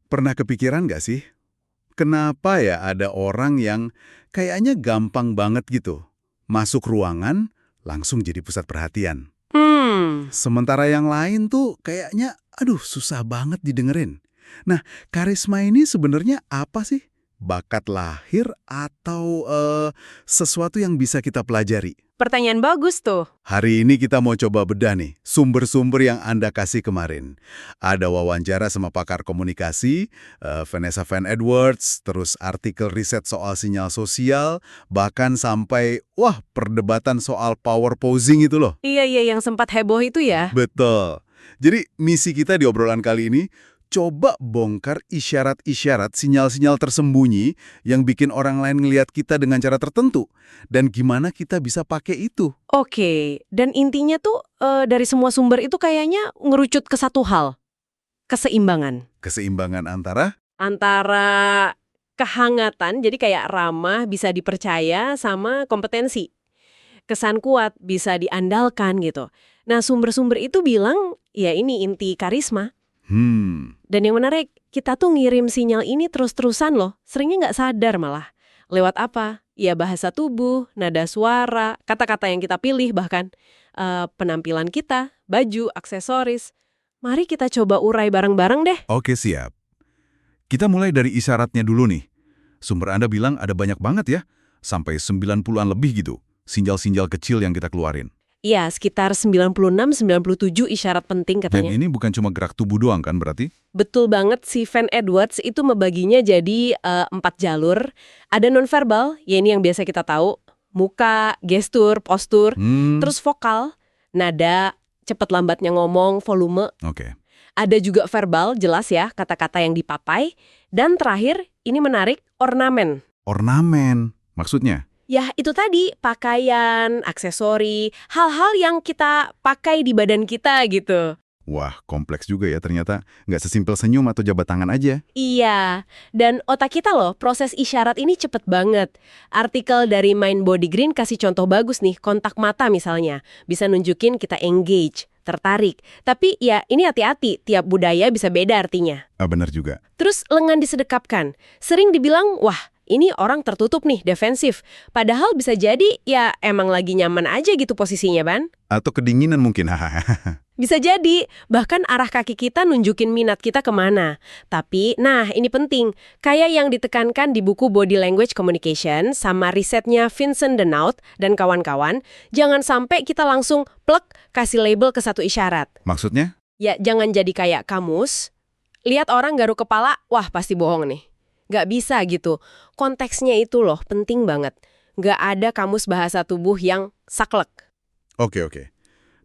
Pernah kepikiran nggak sih, kenapa ya ada orang yang kayaknya gampang banget gitu, masuk ruangan langsung jadi pusat perhatian. Hmm, Sementara yang lain tuh kayaknya, aduh susah banget didengerin. Nah, karisma ini sebenarnya apa sih? Bakat lahir atau sesuatu yang bisa kita pelajari? pertanyaan bagus tuh. Hari ini kita mau coba bedah nih, sumber-sumber yang Anda kasih kemarin. Ada wawancara sama pakar komunikasi, Vanessa Van Edwards, terus artikel riset soal sinyal sosial, bahkan sampai, wah, perdebatan soal power posing itu loh. Iya, iya, yang sempat heboh itu ya. Betul. Jadi misi kita di obrolan kali ini, coba bongkar isyarat-isyarat sinyal-sinyal tersembunyi yang bikin orang lain ngelihat kita dengan cara tertentu. Dan gimana kita bisa pakai itu. Oke, dan intinya tuh dari semua sumber itu kayaknya ngerucut ke satu hal, keseimbangan. Keseimbangan antara, Antara kehangatan, jadi kayak ramah, bisa dipercaya, sama kompetensi. Kesan kuat, bisa diandalkan gitu. Nah, sumber-sumber itu bilang, ya ini inti karisma. Dan yang menarik, kita tuh ngirim sinyal ini terus-terusan loh. Seringnya nggak sadar malah. Lewat apa? Ya bahasa tubuh, nada suara, kata-kata yang kita pilih bahkan. Penampilan kita, baju, aksesoris. Mari kita coba urai bareng-bareng deh. Oke, siap. Kita mulai dari isyaratnya dulu nih. Sumber Anda bilang ada banyak banget ya, sampai 90-an lebih gitu, sinjal-sinjal kecil yang kita keluarin. Iya, sekitar 96-97 isyarat penting Dan katanya. ini bukan cuma gerak tubuh doang kan berarti? Betul banget, si Van Edwards itu membaginya jadi 4 jalur. Ada nonverbal, ya ini yang biasa kita tahu. Muka, gestur, postur, terus vokal, nada, cepet lambatnya ngomong, volume. Oke. Ada juga verbal, jelas ya, kata-kata yang dipapai. Dan terakhir, ini menarik, ornamen. Ornamen, maksudnya? Ya, itu tadi, pakaian, aksesori, hal-hal yang kita pakai di badan kita gitu. Wah, kompleks juga ya ternyata. Nggak sesimpel senyum atau jabat tangan aja. Iya, dan otak kita loh, proses isyarat ini cepet banget. Artikel dari Mind Body Green kasih contoh bagus nih, kontak mata misalnya. Bisa nunjukin kita engage, tertarik. Tapi ya ini hati-hati, tiap budaya bisa beda artinya. Ah, benar juga. Terus lengan disedekapkan. Sering dibilang, wah ini orang tertutup nih, defensif. Padahal bisa jadi ya emang lagi nyaman aja gitu posisinya, Ban. Atau kedinginan mungkin, hahaha. Bisa jadi, bahkan arah kaki kita nunjukin minat kita kemana. Tapi, nah ini penting, kayak yang ditekankan di buku Body Language Communication sama risetnya Vincent Denault dan kawan-kawan, jangan sampai kita langsung plek kasih label ke satu isyarat. Maksudnya? Ya jangan jadi kayak kamus, lihat orang garuk kepala, wah pasti bohong nih. Nggak bisa gitu, konteksnya itu loh penting banget. Nggak ada kamus bahasa tubuh yang saklek. Oke.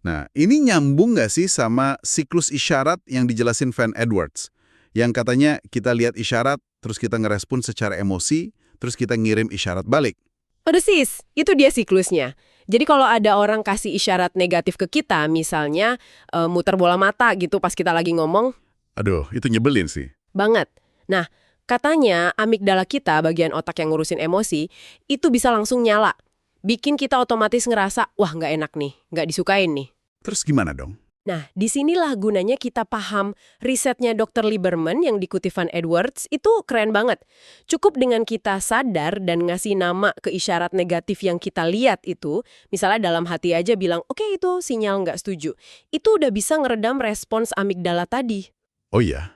Nah, ini nyambung nggak sih sama siklus isyarat yang dijelasin Van Edwards? Yang katanya kita lihat isyarat, terus kita ngerespon secara emosi, terus kita ngirim isyarat balik. Persis, itu dia siklusnya. Jadi kalau ada orang kasih isyarat negatif ke kita, misalnya muter bola mata gitu pas kita lagi ngomong, Aduh, itu nyebelin sih. banget. Nah, katanya amigdala kita, bagian otak yang ngurusin emosi, itu bisa langsung nyala. Bikin kita otomatis ngerasa, wah nggak enak nih, nggak disukain nih. Terus gimana dong? Nah, disinilah gunanya kita paham risetnya Dr. Lieberman yang dikutip Van Edwards itu keren banget. Cukup dengan kita sadar dan ngasih nama ke isyarat negatif yang kita lihat itu, misalnya dalam hati aja bilang, oke itu sinyal nggak setuju. Itu udah bisa ngeredam respons amigdala tadi. Oh iya,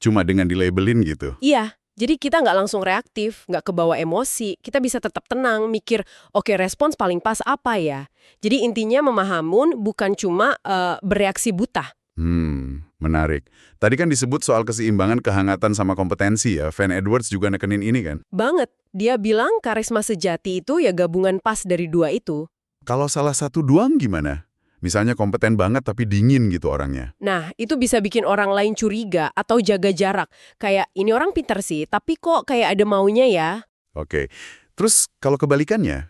cuma dengan dilabelin gitu. Iya, jadi kita nggak langsung reaktif, nggak kebawa emosi. Kita bisa tetap tenang, mikir, oke respons paling pas apa ya? Jadi intinya memahamun bukan cuma bereaksi buta. Menarik. Tadi kan disebut soal keseimbangan kehangatan sama kompetensi ya. Van Edwards juga nekenin ini kan. Banget. Dia bilang karisma sejati itu ya gabungan pas dari dua itu. Kalau salah satu doang gimana? Misalnya kompeten banget tapi dingin gitu orangnya. Nah, itu bisa bikin orang lain curiga atau jaga jarak. Kayak, ini orang pintar sih, tapi kok kayak ada maunya ya? Oke. Terus kalau kebalikannya,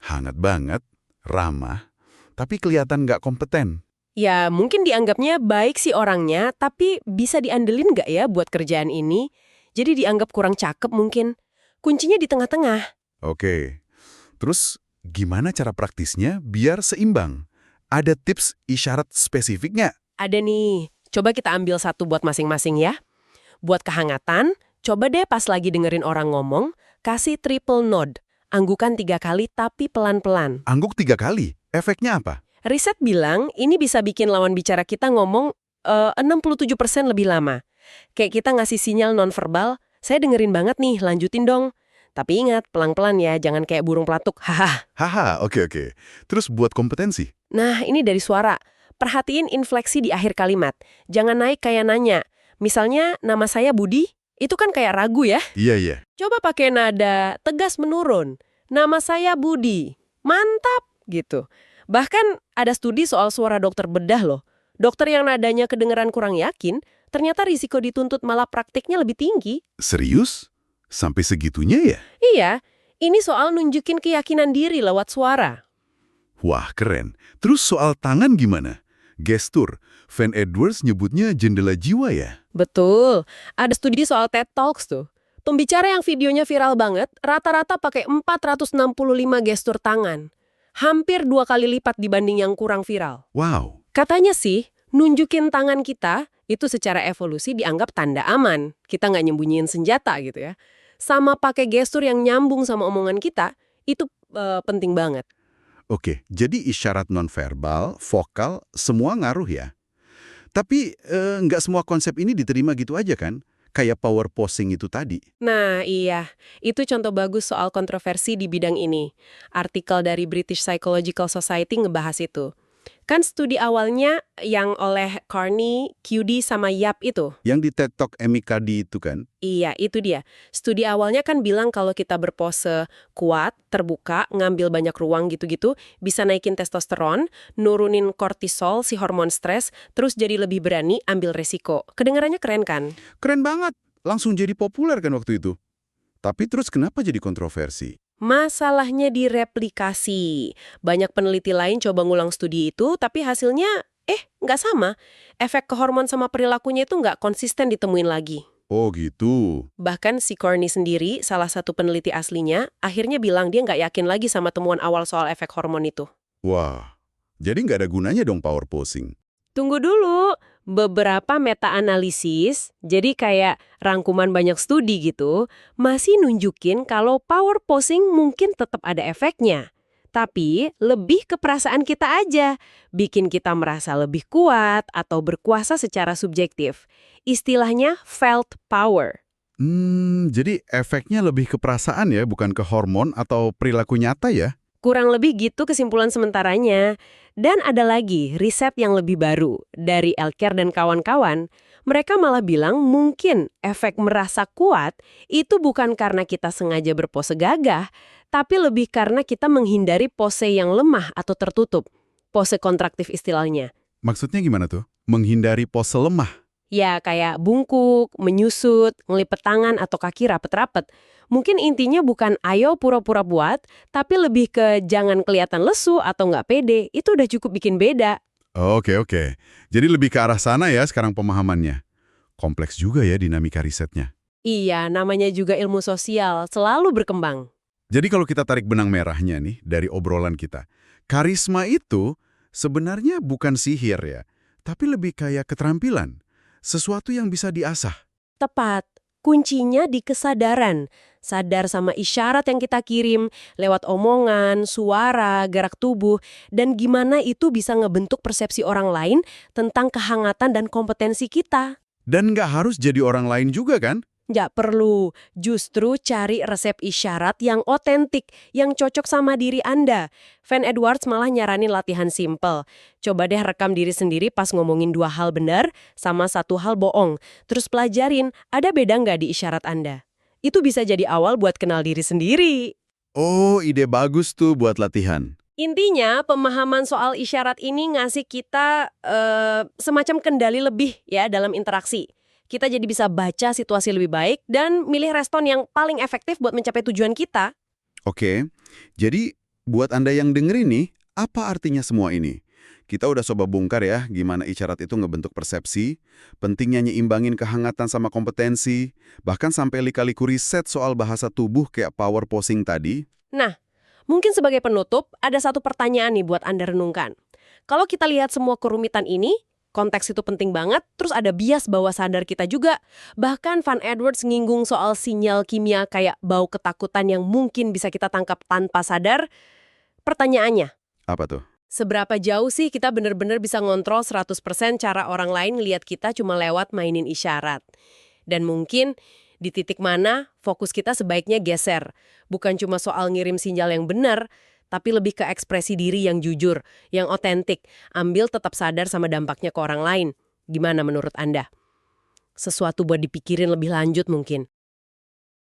hangat banget, ramah, tapi kelihatan nggak kompeten. Ya, mungkin dianggapnya baik sih orangnya, tapi bisa diandelin nggak ya buat kerjaan ini? Jadi dianggap kurang cakep mungkin. Kuncinya di tengah-tengah. Oke. Terus gimana cara praktisnya biar seimbang? Ada tips isyarat spesifik nggak? Ada nih, coba kita ambil satu buat masing-masing ya. Buat kehangatan, coba deh pas lagi dengerin orang ngomong, kasih triple nod. Anggukan 3 kali tapi pelan-pelan. Angguk 3 kali. Efeknya apa? Riset bilang ini bisa bikin lawan bicara kita ngomong 67% lebih lama. Kayak kita ngasih sinyal nonverbal, saya dengerin banget nih, lanjutin dong. Tapi ingat, pelan-pelan ya, jangan kayak burung pelatuk. Haha. Haha, oke. Terus buat kompetensi? Nah, ini dari suara. Perhatiin infleksi di akhir kalimat. Jangan naik kayak nanya. Misalnya, nama saya Budi, itu kan kayak ragu ya. Iya. Coba pakai nada tegas menurun. Nama saya Budi. Mantap, gitu. Bahkan ada studi soal suara dokter bedah loh. Dokter yang nadanya kedengeran kurang yakin, ternyata risiko dituntut malah praktiknya lebih tinggi. Serius? Sampai segitunya ya? Iya, ini soal nunjukin keyakinan diri lewat suara. Wah, keren. Terus soal tangan gimana? Gestur. Van Edwards nyebutnya jendela jiwa ya? Betul, ada studi soal TED Talks tuh. Pembicara yang videonya viral banget, rata-rata pakai 465 gestur tangan. Hampir 2 kali lipat dibanding yang kurang viral. Wow. Katanya sih, nunjukin tangan kita, itu secara evolusi dianggap tanda aman. Kita nggak nyembunyiin senjata gitu ya. Sama pakai gestur yang nyambung sama omongan kita, itu penting banget. Oke, jadi isyarat nonverbal, vokal, semua ngaruh ya? Tapi nggak semua konsep ini diterima gitu aja kan? Kayak power posing itu tadi. Nah iya, itu contoh bagus soal kontroversi di bidang ini. Artikel dari British Psychological Society ngebahas itu. Kan studi awalnya yang oleh Carney, QD, sama Yap itu. Yang di TED Talk Amy Cuddy itu kan? Iya, itu dia. Studi awalnya kan bilang kalau kita berpose kuat, terbuka, ngambil banyak ruang gitu-gitu, bisa naikin testosteron, nurunin kortisol, si hormon stres, terus jadi lebih berani ambil resiko. Kedengarannya keren kan? Keren banget. Langsung jadi populer kan waktu itu. Tapi terus kenapa jadi kontroversi? Masalahnya di replikasi. Banyak peneliti lain coba ngulang studi itu, tapi hasilnya, nggak sama. Efek ke hormon sama perilakunya itu nggak konsisten ditemuin lagi. Oh gitu. Bahkan si Carney sendiri, salah satu peneliti aslinya, akhirnya bilang dia nggak yakin lagi sama temuan awal soal efek hormon itu. Wah, jadi nggak ada gunanya dong power posing. Tunggu dulu, beberapa meta-analisis, jadi kayak rangkuman banyak studi gitu, masih nunjukin kalau power posing mungkin tetap ada efeknya. Tapi lebih ke perasaan kita aja, bikin kita merasa lebih kuat atau berkuasa secara subjektif. Istilahnya felt power. Jadi efeknya lebih ke perasaan ya, bukan ke hormon atau perilaku nyata ya? Kurang lebih gitu kesimpulan sementaranya. Dan ada lagi riset yang lebih baru dari Elker dan kawan-kawan. Mereka malah bilang mungkin efek merasa kuat itu bukan karena kita sengaja berpose gagah, tapi lebih karena kita menghindari pose yang lemah atau tertutup. Pose kontraktif istilahnya. Maksudnya gimana tuh? Menghindari pose lemah? Ya kayak bungkuk, menyusut, ngelipet tangan atau kaki rapet-rapet. Mungkin intinya bukan ayo pura-pura buat, tapi lebih ke jangan kelihatan lesu atau nggak pede. Itu udah cukup bikin beda. Oke. Jadi lebih ke arah sana ya sekarang pemahamannya. Kompleks juga ya dinamika risetnya. Iya, namanya juga ilmu sosial, selalu berkembang. Jadi kalau kita tarik benang merahnya nih dari obrolan kita, karisma itu sebenarnya bukan sihir ya, tapi lebih kayak keterampilan. Sesuatu yang bisa diasah. Tepat. Kuncinya di kesadaran. Sadar sama isyarat yang kita kirim lewat omongan, suara, gerak tubuh, dan gimana itu bisa ngebentuk persepsi orang lain tentang kehangatan dan kompetensi kita. Dan nggak harus jadi orang lain juga kan? Nggak perlu, justru cari resep isyarat yang otentik, yang cocok sama diri Anda. Van Edwards malah nyaranin latihan simple. Coba deh rekam diri sendiri pas ngomongin 2 hal benar sama 1 hal bohong. Terus pelajarin, ada beda nggak di isyarat Anda? Itu bisa jadi awal buat kenal diri sendiri. Oh, ide bagus tuh buat latihan. Intinya, pemahaman soal isyarat ini ngasih kita semacam kendali lebih ya dalam interaksi. Kita jadi bisa baca situasi lebih baik dan milih respon yang paling efektif buat mencapai tujuan kita. Oke, jadi buat Anda yang dengerin nih, apa artinya semua ini? Kita udah coba bongkar ya gimana isyarat itu ngebentuk persepsi, pentingnya nyimbangin kehangatan sama kompetensi, bahkan sampai lika-liku riset soal bahasa tubuh kayak power posing tadi. Nah, mungkin sebagai penutup, ada satu pertanyaan nih buat Anda renungkan. Kalau kita lihat semua kerumitan ini, konteks itu penting banget, terus ada bias bawah sadar kita juga. Bahkan Van Edwards nginggung soal sinyal kimia kayak bau ketakutan yang mungkin bisa kita tangkap tanpa sadar. Pertanyaannya, Apa tuh? seberapa jauh sih kita benar-benar bisa ngontrol 100% cara orang lain ngelihat kita cuma lewat mainin isyarat? Dan mungkin di titik mana fokus kita sebaiknya geser. Bukan cuma soal ngirim sinyal yang benar, tapi lebih ke ekspresi diri yang jujur, yang otentik, ambil tetap sadar sama dampaknya ke orang lain. Gimana menurut Anda? Sesuatu buat dipikirin lebih lanjut mungkin.